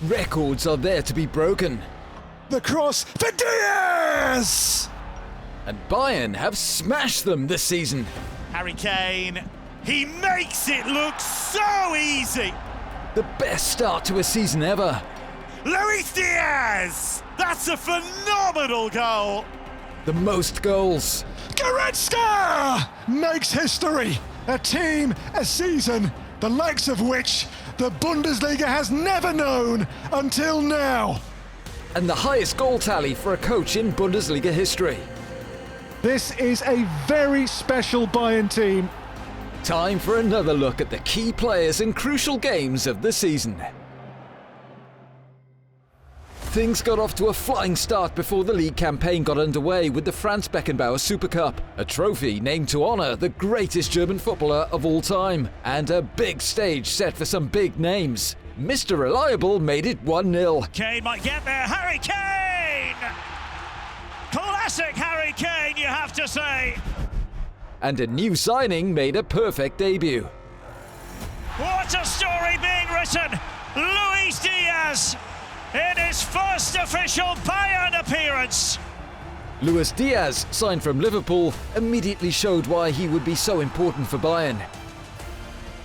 Records are there to be broken. The cross for Diaz! And Bayern have smashed them this season. Harry Kane, he makes it look so easy. The best start to a season ever. Luis Diaz! That's a phenomenal goal. The most goals. Goretzka makes history. A team, a season, the likes of which the Bundesliga has never known until now. And the highest goal tally for a coach in Bundesliga history. This is a very special Bayern team. Time for another look at the key players and crucial games of the season. Things got off to a flying start before the league campaign got underway with the Franz Beckenbauer Super Cup, a trophy named to honour the greatest German footballer of all time, and a big stage set for some big names. Mr. Reliable made it 1-0. Kane might get there. Harry Kane! Classic Harry Kane, you have to say. And a new signing made a perfect debut. What a story being written! Luis Diaz in his first official Bayern appearance. Luis Diaz, signed from Liverpool, immediately showed why he would be so important for Bayern.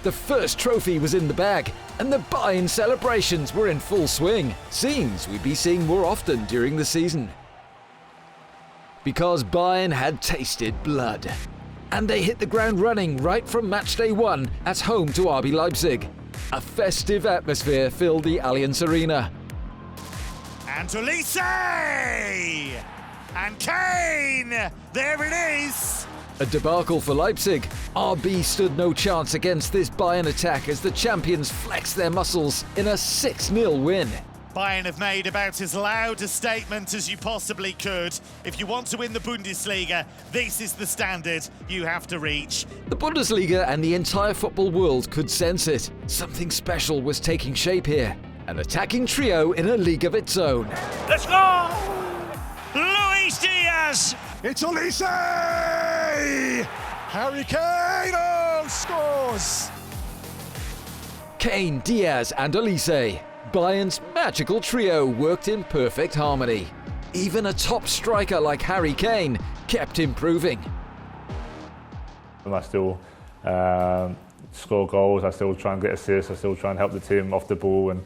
The first trophy was in the bag, and the Bayern celebrations were in full swing, scenes we'd be seeing more often during the season. Because Bayern had tasted blood. And they hit the ground running right from matchday 1 at home to RB Leipzig. A festive atmosphere filled the Allianz Arena. And to Olise! And Kane! There it is! A debacle for Leipzig. RB stood no chance against this Bayern attack as the champions flexed their muscles in a 6-0 win. Bayern have made about as loud a statement as you possibly could. If you want to win the Bundesliga, this is the standard you have to reach. The Bundesliga and the entire football world could sense it. Something special was taking shape here. An attacking trio in a league of its own. Let's go! Luis Diaz! It's Olise! Harry Kane scores! Kane, Diaz and Olise. Bayern's magical trio worked in perfect harmony. Even a top striker like Harry Kane kept improving. I still score goals, I still try and get assists, I still try and help the team off the ball. And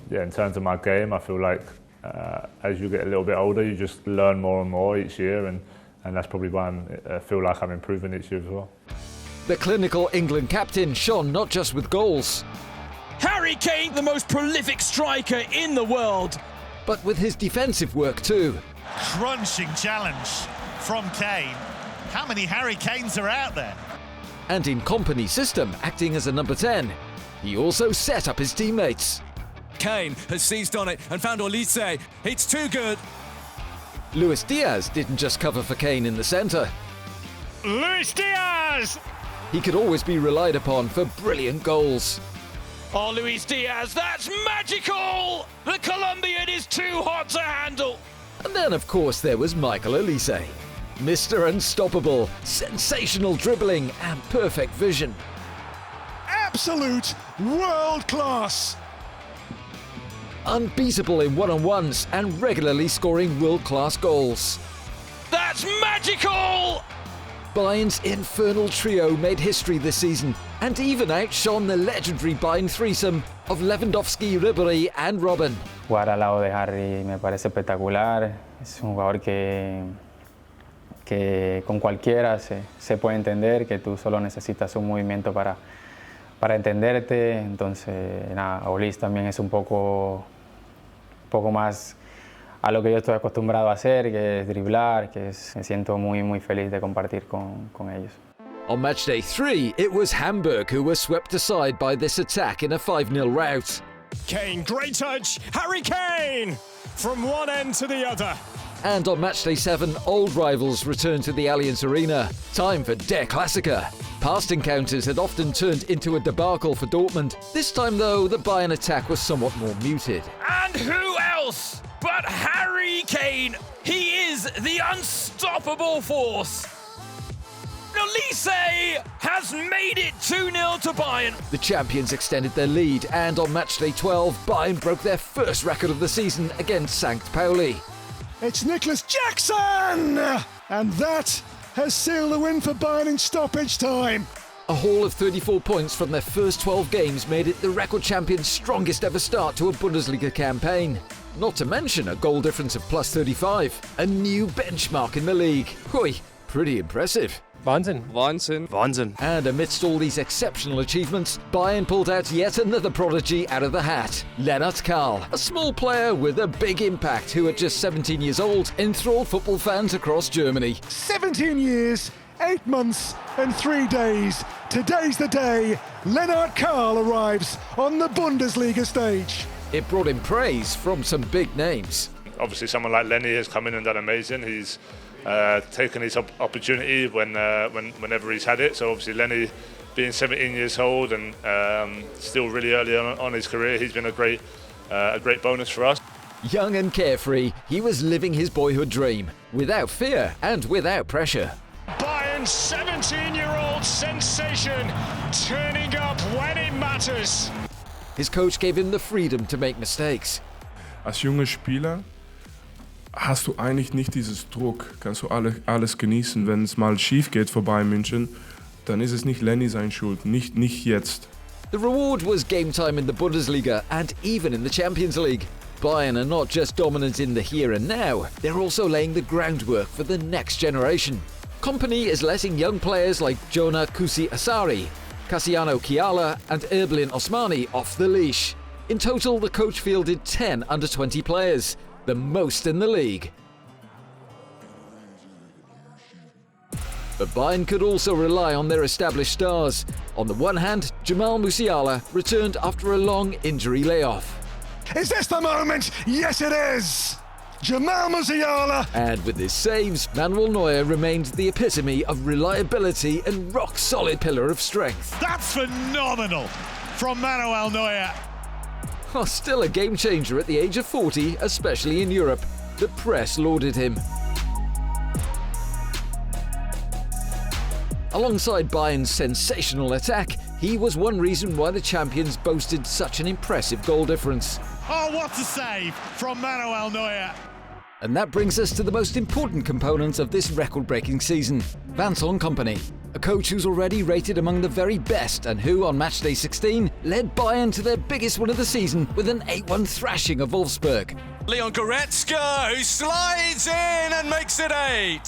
in terms of my game, I feel like as you get a little bit older, you just learn more and more each year, and that's probably why I feel like I'm improving each year as well. The clinical England captain shone not just with goals. Harry Kane, the most prolific striker in the world. But with his defensive work too. Crunching challenge from Kane. How many Harry Kanes are out there? And in company system, acting as a number 10, he also set up his teammates. Kane has seized on it and found Olise. It's too good. Luis Diaz didn't just cover for Kane in the centre. Luis Diaz! He could always be relied upon for brilliant goals. Oh, Luis Diaz, that's magical! The Colombian is too hot to handle. And then, of course, there was Michael Olise. Mr. Unstoppable, sensational dribbling and perfect vision. Absolute world class! Unbeatable in one-on-ones and regularly scoring world-class goals. That's magical! Bayern's infernal trio made history this season and even outshone the legendary Bayern threesome of Lewandowski, Ribéry and Robben. Jugar al lado de Harry me parece espectacular. Es un jugador que con cualquiera se puede entender, que tú solo necesitas un movimiento para entenderte. Entonces, nada, Olis también es un poco más a lo que yo estoy acostumbrado a hacer, que es driblar, me siento muy feliz de compartir con ellos. On matchday 3, it was Hamburg who were swept aside by this attack in a 5-0 rout. Kane, great touch, Harry Kane! From one end to the other. And on matchday 7, old rivals returned to the Allianz Arena. Time for Der Klassiker. Past encounters had often turned into a debacle for Dortmund. This time though, the Bayern attack was somewhat more muted. And who else but Harry Kane? He is the unstoppable force. Now Olise has made it 2-0 to Bayern. The champions extended their lead, and on matchday 12, Bayern broke their first record of the season against St. Pauli. It's Nicholas Jackson! And that has sealed the win for Bayern in stoppage time. A haul of 34 points from their first 12 games made it the record champions' strongest ever start to a Bundesliga campaign. Not to mention a goal difference of plus 35, a new benchmark in the league. Hui, pretty impressive. Wahnsinn. Wahnsinn. Wahnsinn. And amidst all these exceptional achievements, Bayern pulled out yet another prodigy out of the hat. Lennart Karl, a small player with a big impact who at just 17 years old enthralled football fans across Germany. 17 years, 8 months and 3 days. Today's the day Lennart Karl arrives on the Bundesliga stage. It brought him praise from some big names. Obviously, someone like Lenny has come in and done amazing. He's taken his opportunity whenever he's had it. So obviously, Lenny, being 17 years old and still really early on his career, he's been a great bonus for us. Young and carefree, he was living his boyhood dream, without fear and without pressure. Bayern's 17-year-old sensation turning up when it matters. His coach gave him the freedom to make mistakes. Als junge Spieler hast du eigentlich nicht dieses Druck, kannst du alles genießen. Wenn es mal schief geht für Bayern München, dann ist es nicht Lenny seine Schuld, nicht jetzt. The reward was game time in the Bundesliga and even in the Champions League. Bayern are not just dominant in the here and now, they're also laying the groundwork for the next generation. Company is letting young players like Jonah Kusi Asari, Cassiano Chiala and Erblin Osmani off the leash. In total, the coach fielded 10 under-20 players, the most in the league. But Bayern could also rely on their established stars. On the one hand, Jamal Musiala returned after a long injury layoff. Is this the moment? Yes, it is! Jamal Musiala! And with his saves, Manuel Neuer remained the epitome of reliability and rock-solid pillar of strength. That's phenomenal from Manuel Neuer. Oh, still a game-changer at the age of 40, especially in Europe. The press lauded him. Alongside Bayern's sensational attack, he was one reason why the champions boasted such an impressive goal difference. Oh, what a save from Manuel Neuer. And that brings us to the most important component of this record-breaking season, Vincent Kompany, a coach who's already rated among the very best and who, on matchday 16, led Bayern to their biggest win of the season with an 8-1 thrashing of Wolfsburg. Leon Goretzka, who slides in and makes it 8.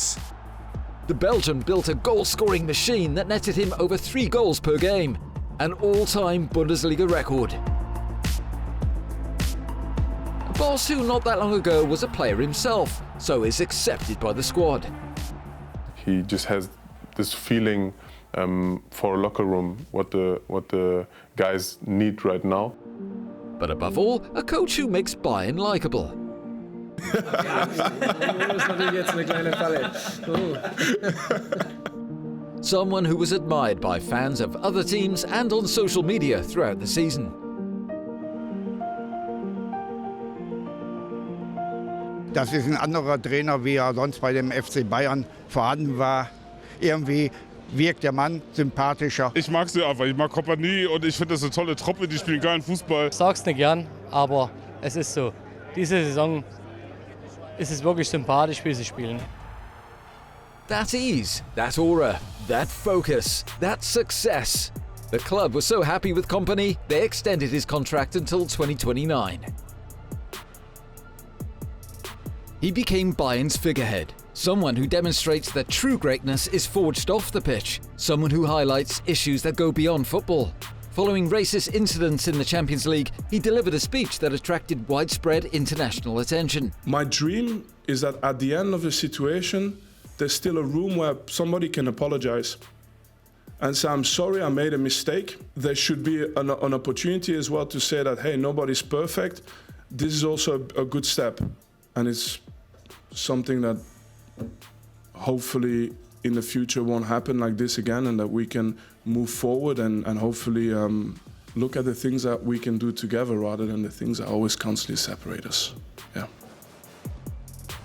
The Belgian built a goal-scoring machine that netted him over 3 goals per game, an all-time Bundesliga record. A boss who not that long ago was a player himself, so is accepted by the squad. He just has this feeling for a locker room, what the guys need right now. But above all, a coach who makes Bayern likeable. Someone who was admired by fans of other teams and on social media throughout the season. Das ist ein anderer Trainer, wie er sonst bei dem FC Bayern vorhanden war. Irgendwie wirkt der Mann sympathischer. Ich mag sie einfach, ich mag Kompanie und ich finde das eine tolle Truppe, die spielen geilen Fußball. Ich sag's nicht gern, aber es ist so. Diese Saison ist es wirklich sympathisch, wie sie spielen. That ease, that aura, that focus, that success. The club was so happy with Kompany, they extended his contract until 2029. He became Bayern's figurehead, someone who demonstrates that true greatness is forged off the pitch, someone who highlights issues that go beyond football. Following racist incidents in the Champions League, he delivered a speech that attracted widespread international attention. My dream is that at the end of the situation, there's still a room where somebody can apologize and say, I'm sorry, I made a mistake. There should be an opportunity as well to say that, hey, nobody's perfect. This is also a good step. And it's something that hopefully in the future won't happen like this again, and that we can move forward and hopefully look at the things that we can do together rather than the things that always constantly separate us. Yeah.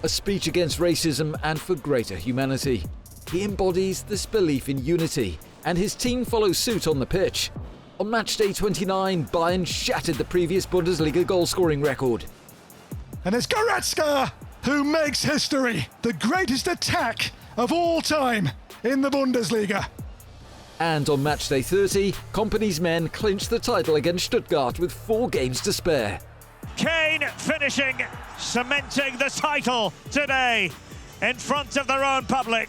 A speech against racism and for greater humanity. He embodies this belief in unity, and his team follows suit on the pitch. On matchday 29, Bayern shattered the previous Bundesliga goal-scoring record. And it's Goretzka who makes history, the greatest attack of all time in the Bundesliga. And on matchday 30, Kompany's men clinched the title against Stuttgart with 4 games to spare. Kane finishing, cementing the title today in front of their own public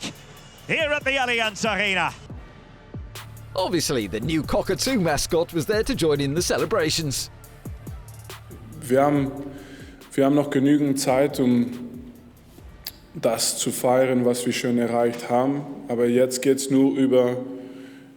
here at the Allianz Arena. Obviously, the new Cockatoo mascot was there to join in the celebrations. Wir haben noch genügend Zeit, das zu feiern, was wir schon erreicht haben. Aber jetzt geht's nur über,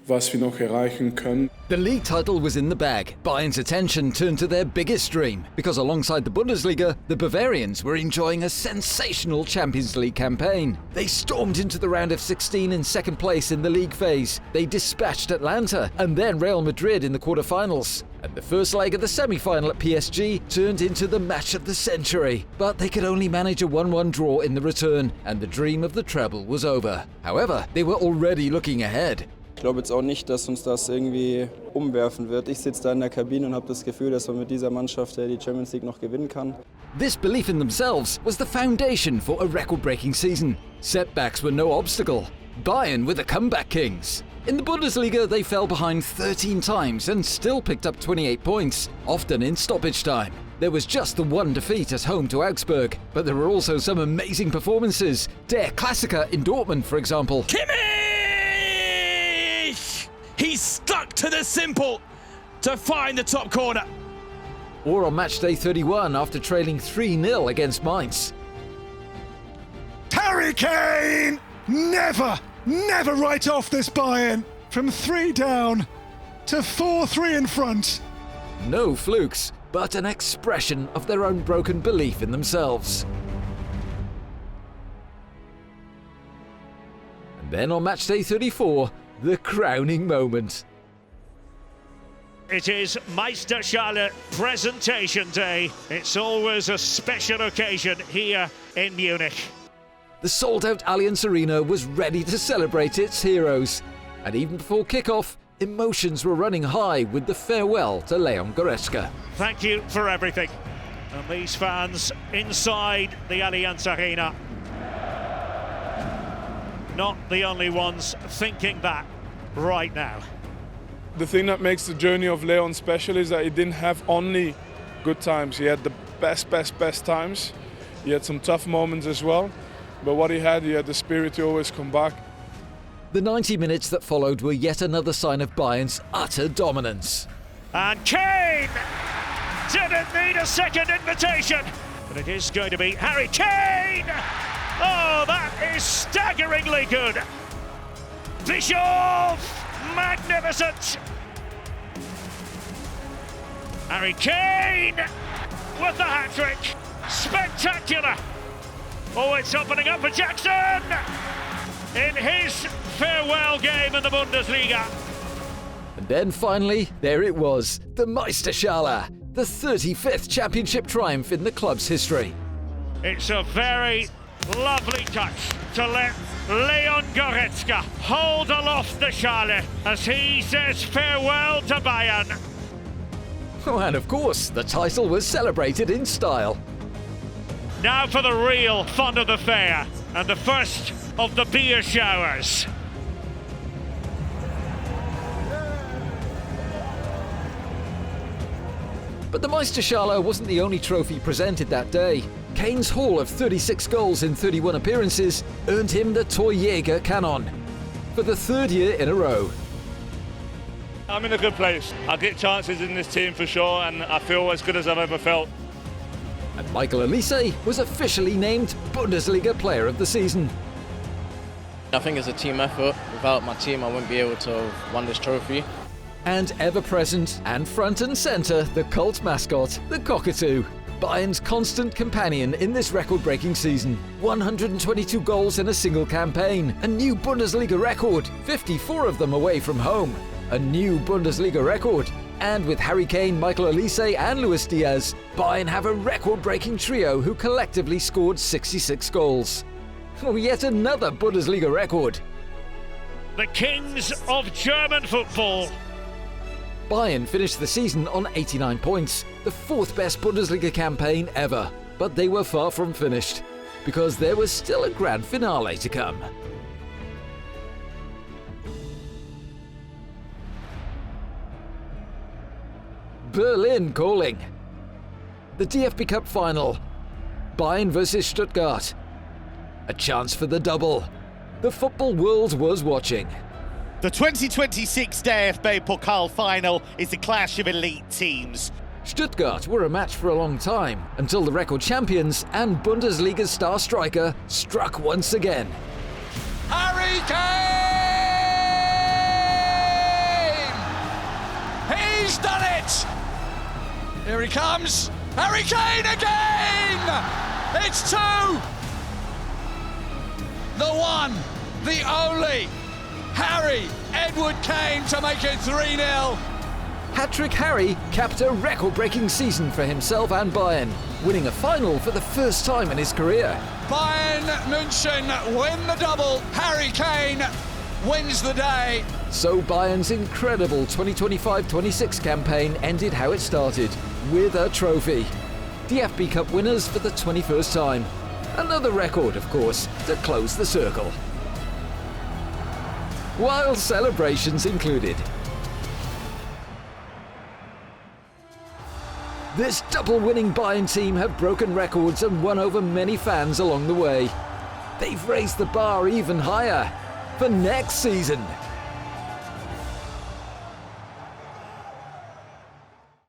was wir noch erreichen können. The league title was in the bag. Bayern's attention turned to their biggest dream, because alongside the Bundesliga, the Bavarians were enjoying a sensational Champions League campaign. They stormed into the round of 16 in second place in the league phase. They dispatched Atlanta and then Real Madrid in the quarterfinals. And the first leg of the semi-final at PSG turned into the match of the century. But they could only manage a 1-1 draw in the return, and the dream of the treble was over. However, they were already looking ahead. Ich glaube jetzt auch nicht, dass uns das irgendwie umwerfen wird. Ich sitze da in der Kabine und habe das Gefühl, dass man mit dieser Mannschaft die Champions League noch gewinnen kann. This belief in themselves was the foundation for a record-breaking season. Setbacks were no obstacle. Bayern were the comeback kings. In the Bundesliga, they fell behind 13 times and still picked up 28 points, often in stoppage time. There was just the one defeat at home to Augsburg, but there were also some amazing performances. Der Klassiker in Dortmund, for example. He stuck to the simple to find the top corner. Or on matchday 31 after trailing 3-0 against Mainz. Harry Kane! Never write off this Bayern. From 3 down to 4-3 in front. No flukes, but an expression of their unbroken belief in themselves. And then on matchday 34, the crowning moment. It is Meisterschale presentation day. It's always a special occasion here in Munich. The sold-out Allianz Arena was ready to celebrate its heroes. And even before kickoff, emotions were running high with the farewell to Leon Goretzka. Thank you for everything. And these fans inside the Allianz Arena, not the only ones thinking that right now. The thing that makes the journey of Leon special is that he didn't have only good times. He had the best times. He had some tough moments as well. But what he had the spirit to always come back. The 90 minutes that followed were yet another sign of Bayern's utter dominance. And Kane didn't need a second invitation, but it is going to be Harry Kane! Oh, that is staggeringly good. Bischoff, magnificent. Harry Kane with the hat-trick. Spectacular. Oh, it's opening up for Jackson in his farewell game in the Bundesliga. And then finally, there it was, the Meisterschale, the 35th championship triumph in the club's history. It's a very lovely touch to let Leon Goretzka hold aloft the Schale as he says farewell to Bayern. Oh, and of course, the title was celebrated in style. Now for the real fun of the fair and the first of the beer showers. But the Meisterschale wasn't the only trophy presented that day. Kane's haul of 36 goals in 31 appearances earned him the Torjäger Kanon for the 3rd year in a row. I'm in a good place. I get chances in this team for sure, and I feel as good as I've ever felt. And Michael Olise was officially named Bundesliga Player of the Season. I think it's a team effort. Without my team, I wouldn't be able to have won this trophy. And ever-present and front and centre, the cult mascot, the Cockatoo. Bayern's constant companion in this record-breaking season. 122 goals in a single campaign. A new Bundesliga record. 54 of them away from home. A new Bundesliga record. And with Harry Kane, Michael Olise and Luis Diaz, Bayern have a record-breaking trio who collectively scored 66 goals. Oh, yet another Bundesliga record. the kings of German football. Bayern finished the season on 89 points, the fourth best Bundesliga campaign ever. But they were far from finished, because there was still a grand finale to come. Berlin calling. The DFB Cup final. Bayern versus Stuttgart. A chance for the double. The football world was watching. The 2026 DFB Pokal final is a clash of elite teams. Stuttgart were a match for a long time, until the record champions and Bundesliga's star striker struck once again. Harry Kane! He's done it! Here he comes. Harry Kane again! It's two! The one, the only, Harry Edward Kane to make it 3-0. Hat-trick Harry capped a record-breaking season for himself and Bayern, winning a final for the first time in his career. Bayern München win the double. Harry Kane wins the day. So Bayern's incredible 2025-26 campaign ended how it started, with a trophy. DFB Cup winners for the 21st time. Another record, of course, to close the circle. Wild celebrations included. This double-winning Bayern team have broken records and won over many fans along the way. They've raised the bar even higher for next season.